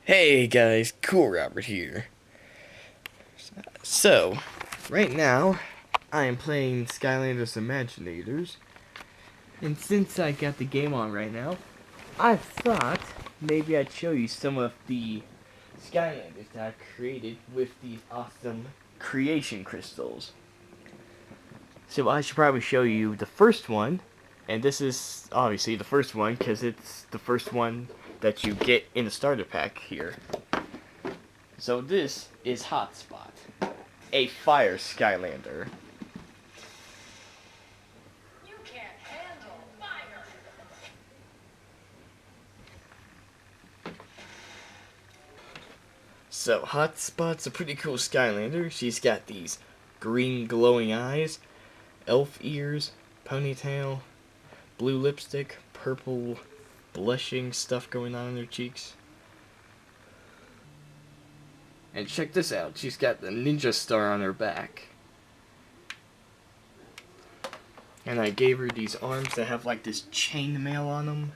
Hey guys, Cool Robert here. So, right now, I am playing Skylanders Imaginators, and since I got the game on right now, I thought maybe I'd show you some of the Skylanders that I've created with these awesome creation crystals. So I should probably show you the first one, and this is obviously the first one because it's the first one that you get in the starter pack here. So this is Hotspot, a fire Skylander. You can't handle fire. So Hotspot's a pretty cool Skylander. She's got these green glowing eyes, elf ears, ponytail, blue lipstick, purple blushing stuff going on in her cheeks. And check this out, she's got the ninja star on her back. And I gave her these arms that have like this chainmail on them.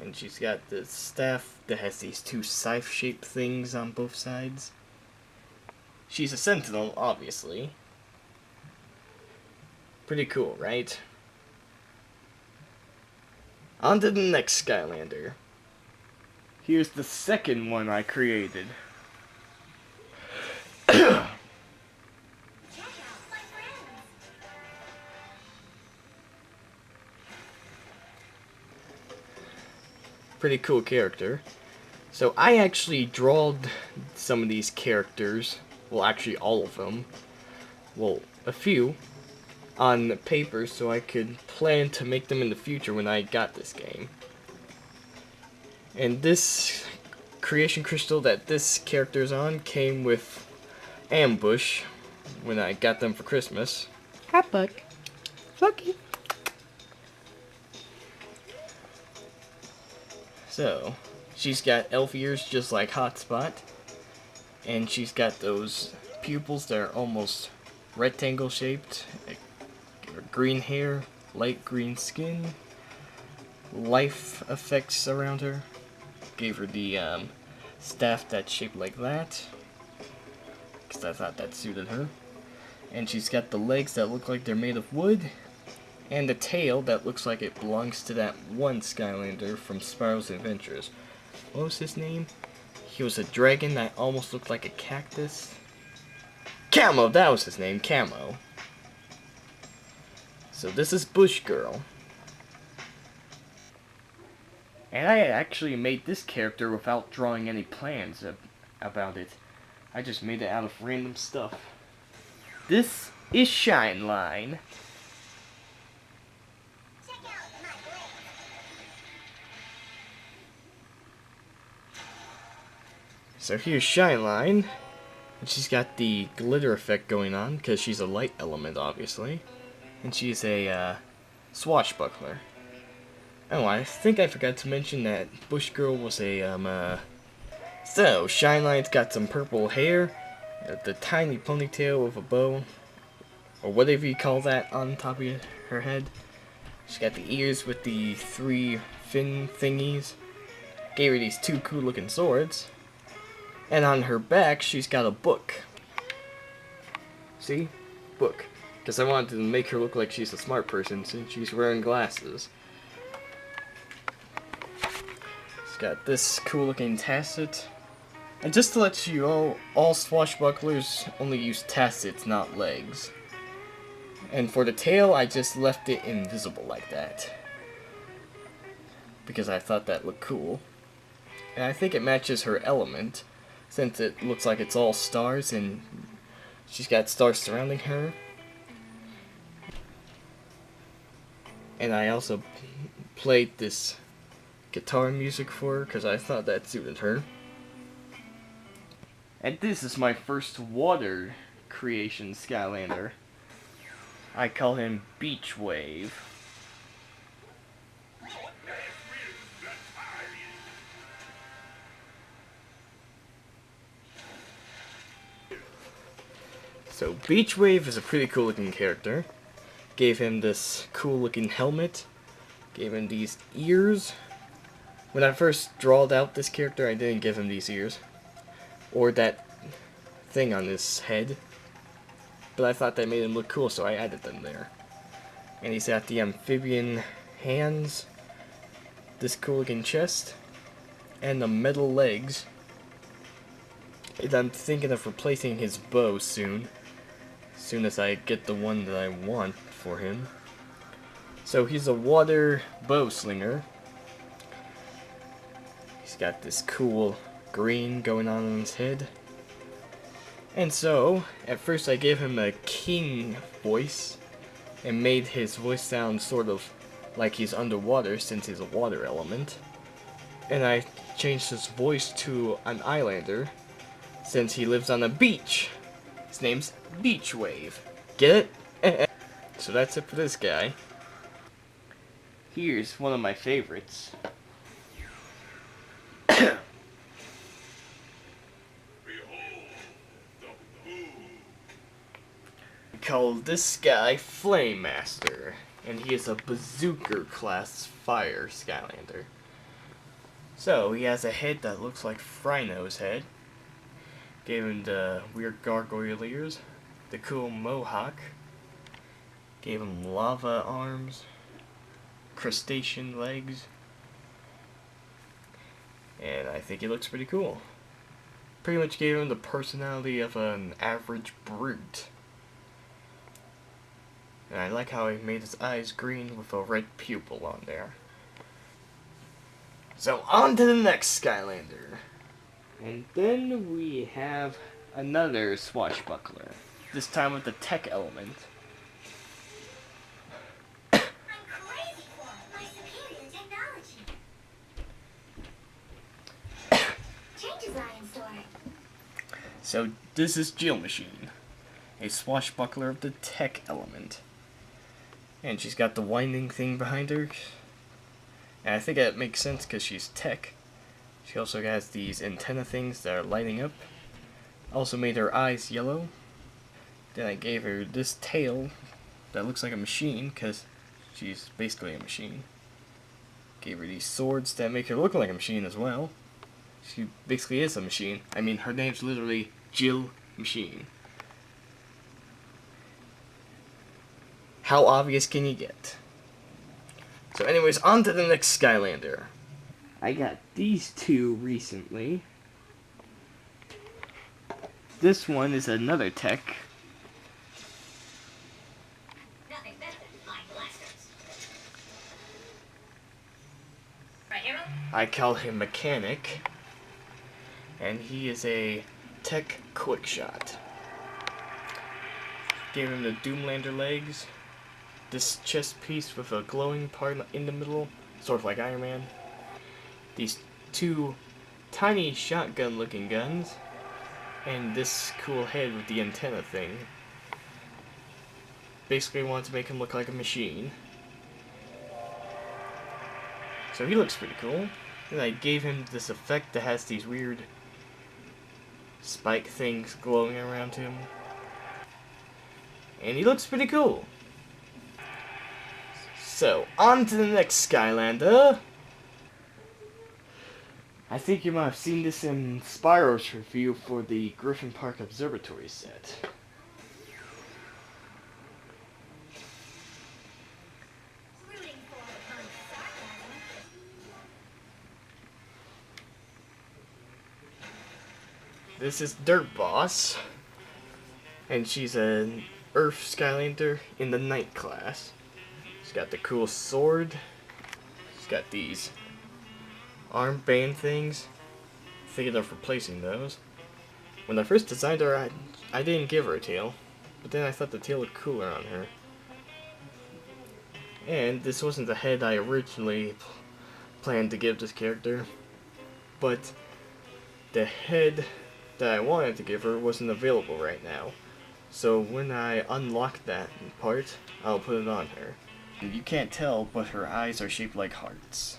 And she's got the staff that has these two scythe-shaped things on both sides. She's a sentinel, obviously. Pretty cool, right? On to the next Skylander. Here's the second one I created. Check out my friends. Pretty cool character. So I actually drawed some of these characters, well actually all of them, well a few, on paper so I could plan to make them in the future when I got this game. And this creation crystal that this character is on came with Ambush when I got them for Christmas. Hot bug. Lucky. So, she's got elf ears just like Hotspot, and she's got those pupils that are almost rectangle shaped, green hair, light green skin, life effects around her. Gave her the staff that's shaped like that, because I thought that suited her. And she's got the legs that look like they're made of wood, and the tail that looks like it belongs to that one Skylander from Spyro's Adventures. What was his name? He was a dragon that almost looked like a cactus. Camo, that was his name, Camo. So this is Bush Girl. And I actually made this character without drawing any plans about it. I just made it out of random stuff. This is Shineline. Check out my blade. So here's Shineline. And she's got the glitter effect going on, because she's a light element, obviously. And she's a swashbuckler. Oh, I think I forgot to mention that Bush Girl was a, So, Shineline's got some purple hair, the tiny ponytail with a bow, or whatever you call that, on top of her head. She's got the ears with the 3 fin thingies. Gave her these 2 cool looking swords. And on her back, she's got a book. See? Book. Because I wanted to make her look like she's a smart person since she's wearing glasses. She's got this cool looking tasset. And just to let you know, all swashbucklers only use tassets, not legs. And for the tail, I just left it invisible like that, because I thought that looked cool. And I think it matches her element, since it looks like it's all stars and she's got stars surrounding her. And I also played this guitar music for her because I thought that suited her. And this is my first water creation Skylander. I call him Beach Wave. So Beach Wave is a pretty cool looking character. Gave him this cool looking helmet. Gave him these ears. When I first drawed out this character, I didn't give him these ears. Or that thing on his head. But I thought that made him look cool, so I added them there. And he's got the amphibian hands, this cool looking chest, and the metal legs. And I'm thinking of replacing his bow soon. As soon as I get the one that I want for him. So he's a water bow slinger. He's got this cool green going on his head. And so, at first I gave him a king voice and made his voice sound sort of like he's underwater since he's a water element. And I changed his voice to an islander since he lives on a beach. His name's Beach Wave. Get it? So that's it for this guy. Here's one of my favorites. We call this guy Playmaster, and he is a bazooka class fire Skylander. So he has a head that looks like Frino's head. Gave him the weird gargoyle ears, the cool mohawk. Gave him lava arms, crustacean legs, and I think he looks pretty cool. Pretty much gave him the personality of an average brute. And I like how he made his eyes green with a red pupil on there. So on to the next Skylander. And then we have another swashbuckler. This time with the tech element. I'm crazy for it. My superior technology. Changes I in store. So this is Jill Machine, a swashbuckler of the tech element. And she's got the winding thing behind her. And I think that makes sense because she's tech. She also has these antenna things that are lighting up. Also made her eyes yellow. Then I gave her this tail that looks like a machine because she's basically a machine. Gave her these swords that make her look like a machine as well. She basically is a machine. I mean, her name's literally Jill Machine. How obvious can you get? So anyways, on to the next Skylander. I got these two recently. This one is another tech. Nothing better than flying blasters. Right, hero? I call him Mechanic. And he is a tech quickshot. Gave him the Doomlander legs. This chest piece with a glowing part in the middle, sort of like Iron Man. These two tiny shotgun looking guns. And this cool head with the antenna thing. Basically wanted to make him look like a machine. So he looks pretty cool. And I gave him this effect that has these weird spike things glowing around him. And he looks pretty cool. So, on to the next Skylander. I think you might have seen this in Spyro's review for the Griffin Park Observatory set. Rooting for the sarcasm. This is Dirt Boss. And she's an Earth Skylander in the Night class. She's got the cool sword. She's got these armband things. Thinking of replacing those. When I first designed her, I didn't give her a tail. But then I thought the tail looked cooler on her. And this wasn't the head I originally planned to give this character. But the head that I wanted to give her wasn't available right now. So when I unlock that part, I'll put it on her. And you can't tell, but her eyes are shaped like hearts.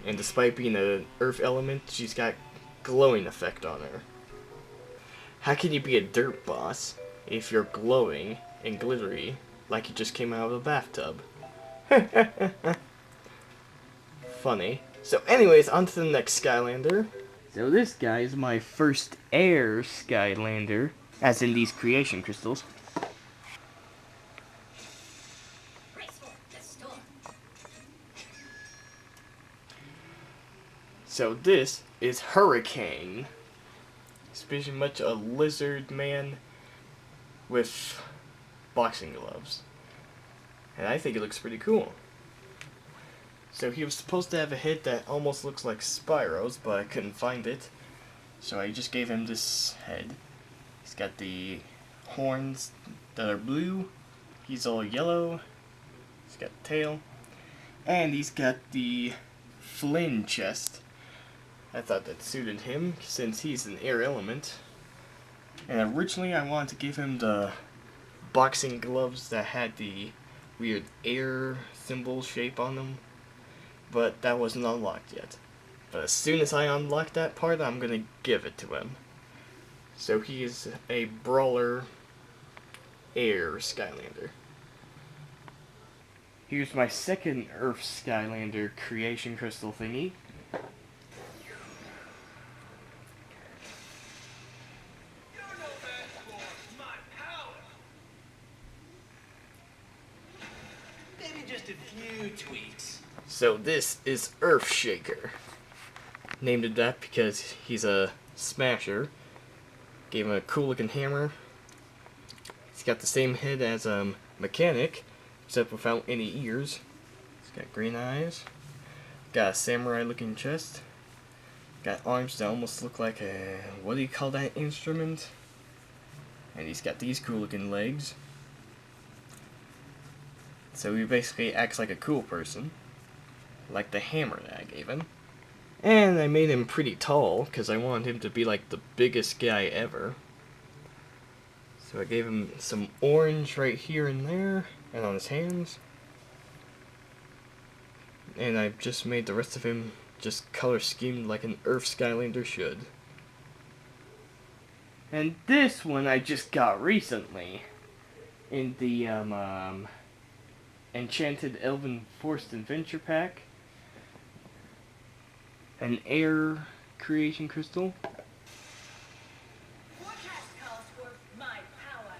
And despite being an earth element, she's got glowing effect on her. How can you be a dirt boss if you're glowing and glittery like you just came out of a bathtub? Funny. So anyways, on to the next Skylander. So this guy is my first air Skylander, as in these creation crystals. So this is Hurricane. He's pretty much a lizard man with boxing gloves. And I think it looks pretty cool. So he was supposed to have a head that almost looks like Spyro's, but I couldn't find it. So I just gave him this head. He's got the horns that are blue. He's all yellow. He's got the tail. And he's got the Flynn chest. I thought that suited him since he's an air element. And originally I wanted to give him the boxing gloves that had the weird air symbol shape on them. But that wasn't unlocked yet. But as soon as I unlock that part, I'm gonna give it to him. So he is a brawler air Skylander. Here's my second Earth Skylander creation crystal thingy. Just a few tweaks. So this is Earthshaker. Named it that because he's a smasher. Gave him a cool looking hammer. He's got the same head as a mechanic, except without any ears. He's got green eyes. Got a samurai looking chest. Got arms that almost look like a, what do you call that instrument? And he's got these cool looking legs. So he basically acts like a cool person. Like the hammer that I gave him. And I made him pretty tall, because I wanted him to be like the biggest guy ever. So I gave him some orange right here and there, and on his hands. And I just made the rest of him just color schemed like an Earth Skylander should. And this one I just got recently. In the, Enchanted Elven Forced Adventure Pack. An air creation crystal. Forecast calls for my power.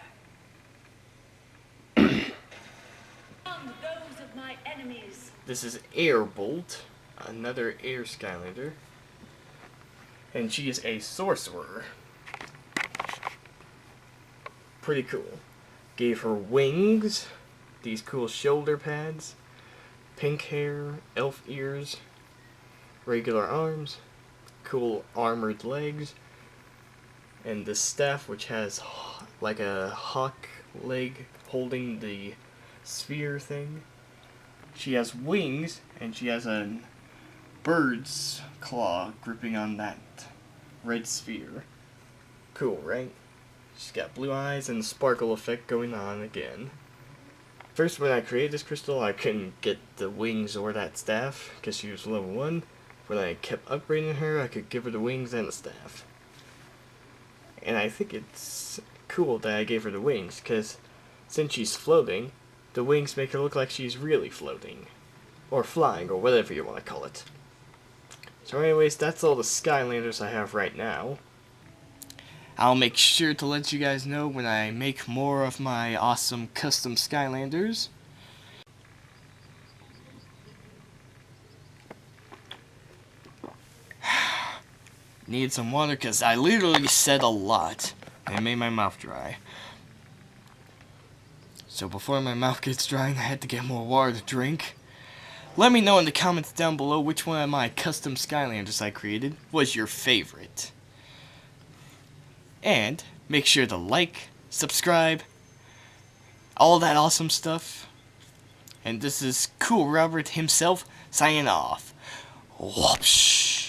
From those of my enemies. This is Airbolt, another air Skylander. And she is a sorcerer. Pretty cool. Gave her wings, these cool shoulder pads, pink hair, elf ears, regular arms, cool armored legs, and this staff which has like a hawk leg holding the sphere thing. She has wings, and she has a bird's claw gripping on that red sphere. Cool, right? She's got blue eyes and sparkle effect going on again. First, when I created this crystal, I couldn't get the wings or that staff, because she was level 1. When I kept upgrading her, I could give her the wings and the staff. And I think it's cool that I gave her the wings, because since she's floating, the wings make her look like she's really floating. Or flying, or whatever you want to call it. So anyways, that's all the Skylanders I have right now. I'll make sure to let you guys know when I make more of my awesome custom Skylanders. Need some water because I literally said a lot and it made my mouth dry. So before my mouth gets dry and I had to get more water to drink, let me know in the comments down below which one of my custom Skylanders I created was your favorite. And make sure to like, subscribe, all that awesome stuff. And this is Cool Robert himself signing off. Whoopsh.